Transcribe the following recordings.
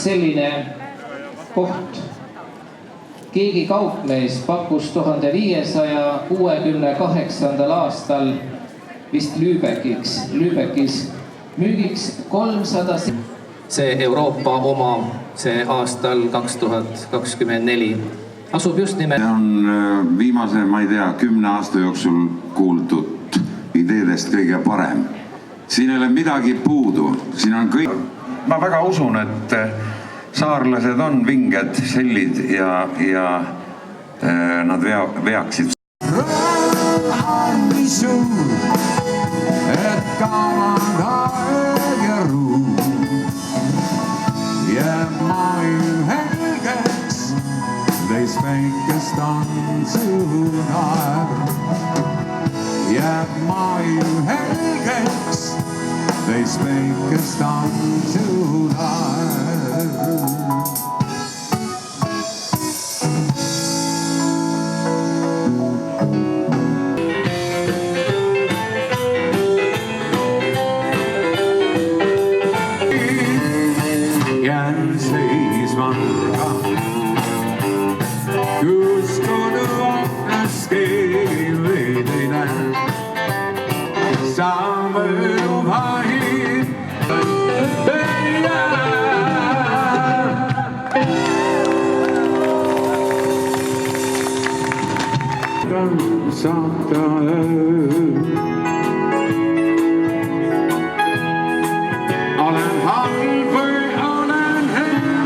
Selline koht. Keegi kaupmees pakkus 1568. aastal vist Lübeckis müügiks 300. See Euroopa oma, see aastal 2024 asub just nimelt. See on viimase, ma ei tea, 10 aasta jooksul kuuldud ideedest kõige parem. Siin ei ole midagi puudu, siin on kõik. Ma väga usun, et saarlased on vinged sellid ja nad veaksid. On nii suur, et kaovad aeg ja ruum. Jääb maailm helgeks, teis väikest tantsunaeg. Jääb maailm helgeks, teis väikest tantsunaeg. Jään seisma nurga, kus koduaknas keegi veid ei näe. Sa mõjub haid peia. Saata olen halb või olen hea.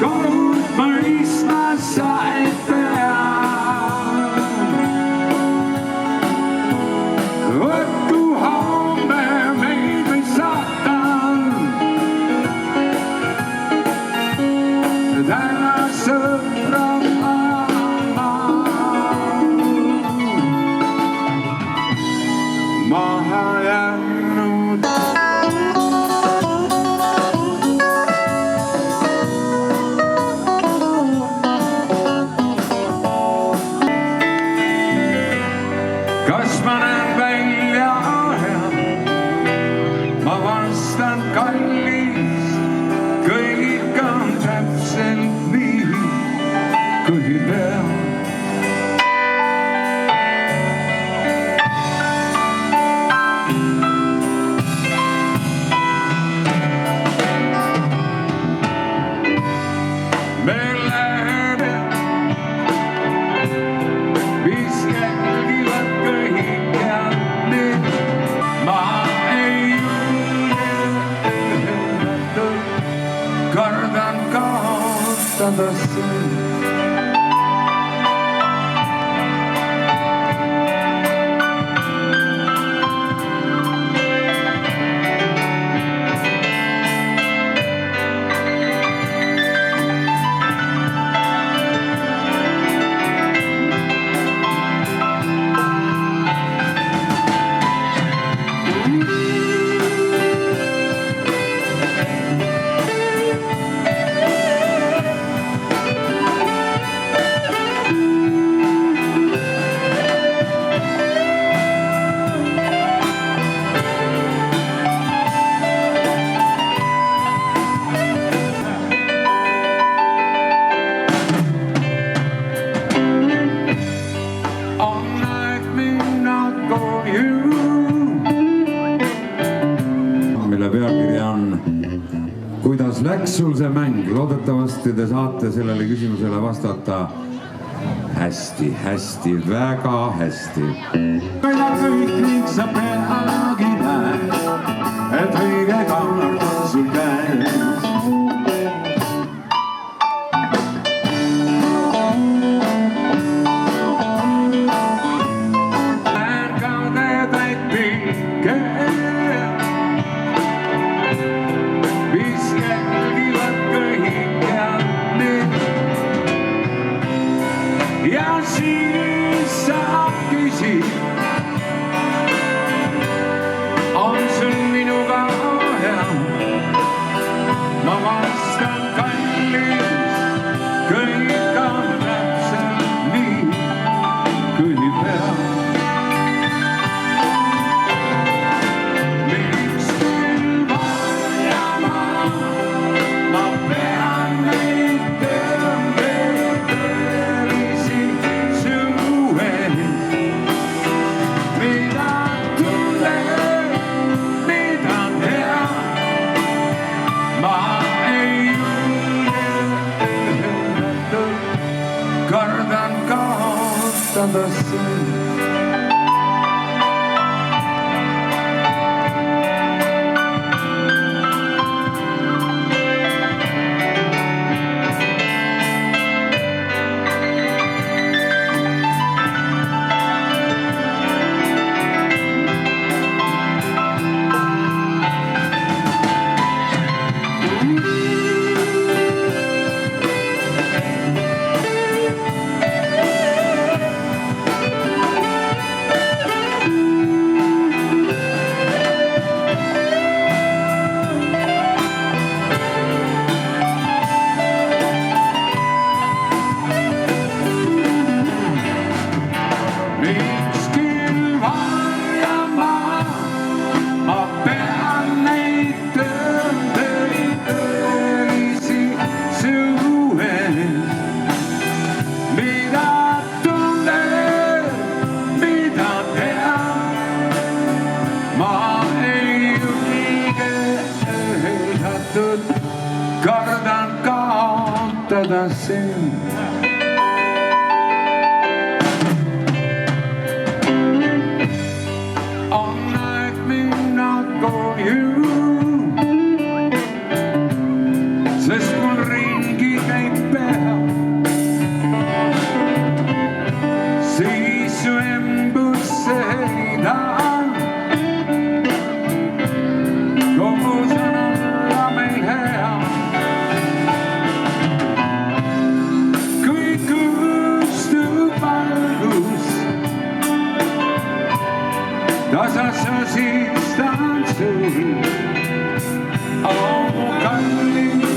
Kord mõistma sa ei pea. Õhtu homme meid või saata. Täna sõpra maha jäänud. Kas ma näen välja hea? Ma vastan kallis, kõik on täpselt nii, kui peab. Kardan kaotada sind. Mille pealkiri on Kuidas läks sul see mäng? Loodetavasti te saate sellele küsimusele vastata hästi, hästi, väga hästi. Kõik liig sa pealegi näed. et õige kaart on sul käes. Ja siis saab küsi, on sul minuga hea? Ma vastan kallis, kõik on täpselt nii, kui peab. Miks küll varjama, ma pean neid tõmbeid tõelisi suve. Mida tunnen, mida tean, ma ei julge öeldud, kardan kaotada sind. Miks küll varjama, ma pean neid tõmbeid tõelisi suve. Mida tunnen, mida tean, ma ei julge öeldud, kardan kaotada sind. On aeg minna koju, sest mul ringi käib pea. Siis su embusse heidan, koos on olla meil hea. Kui kustub valgus, tasas siis tantsul, mu kallis,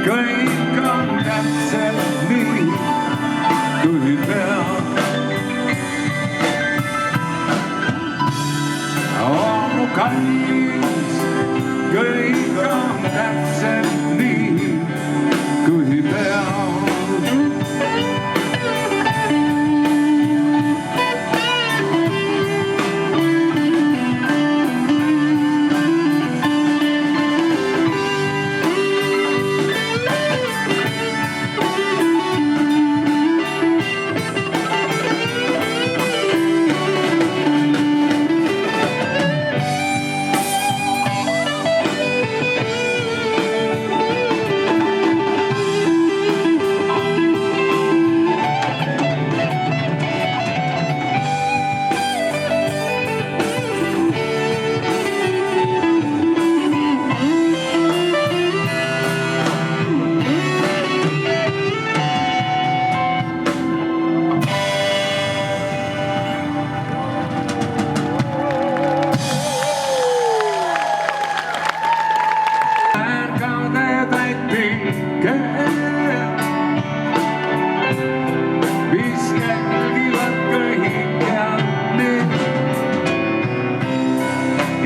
kõik on täpselt nii, kui peab. Mu kallis, kõik on täpselt nii, kui peab.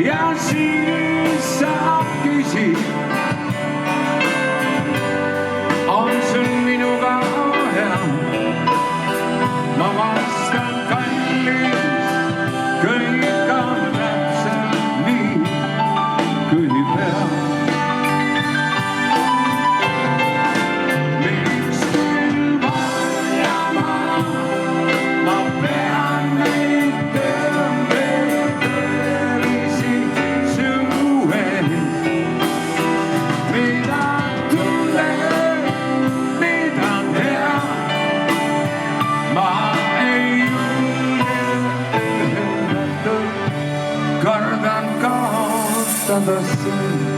Ja siis saab küsi, on sul minuga hea? Ma vastan kallis, kõik on täpselt nii, kui peab. Miks küll varjama, ma pean neid tõmbeid tõelisi suve. kaotada sind.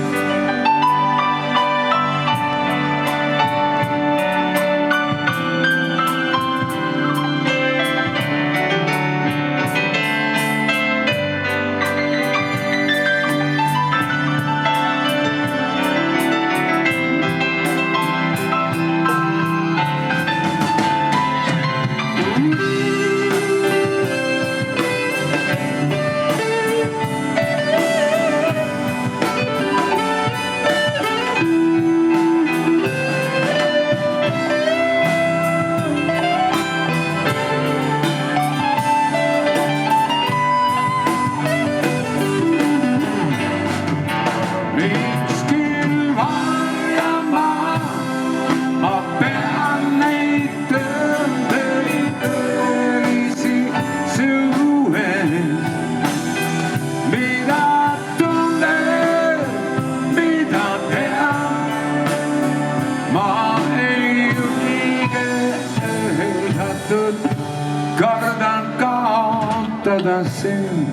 Kardan kaotada sind.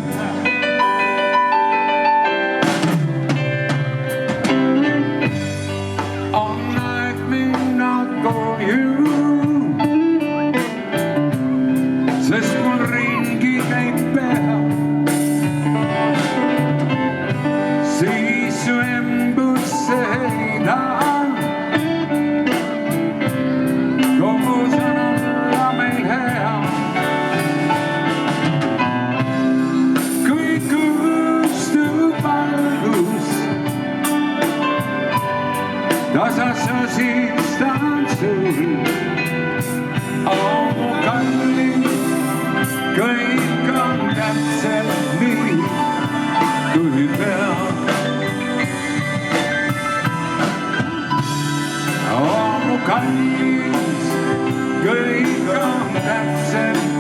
On aeg minna koju, sest mul ringi käib pea. Siis su embusse heidan, kogu sõnalla meil hea. Tasasõsistan sul, mu kallis, kõik on täpselt nii, kui peab. Mu kallis, kõik on täpselt